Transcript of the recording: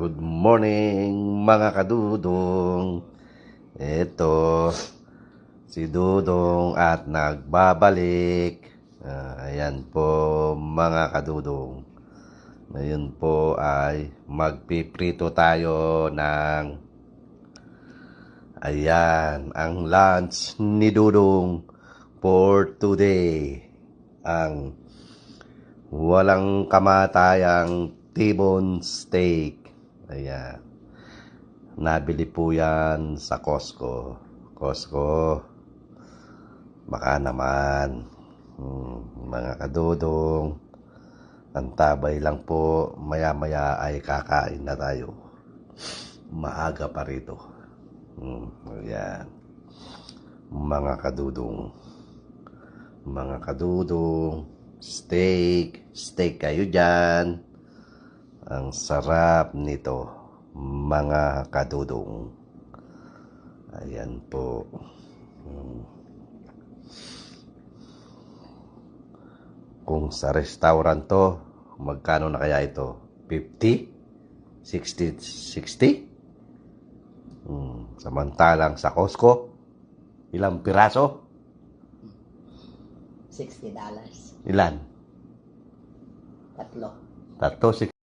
Good morning mga kadudong. Ito si Dudong at nagbabalik. Ayan po mga kadudong. Ngayon po ay magpiprito tayo ng ayan, ang lunch ni Dudong for today. Ang walang kamatayang T-bone steak. Ayan. Nabili po yan sa Costco. Baka naman. Mga kadudong. Ang tabay lang po. Maya-maya ay kakain na tayo. Maaga pa rito. Ayan. Mga kadudong. Steak kayo dyan. Ang sarap nito, mga kadudong. Ayan po. Kung sa restaurant to, magkano na kaya ito? 50? 60? Samantalang sa Costco, ilang piraso? $60. Ilan? Tatlo. Tatlo,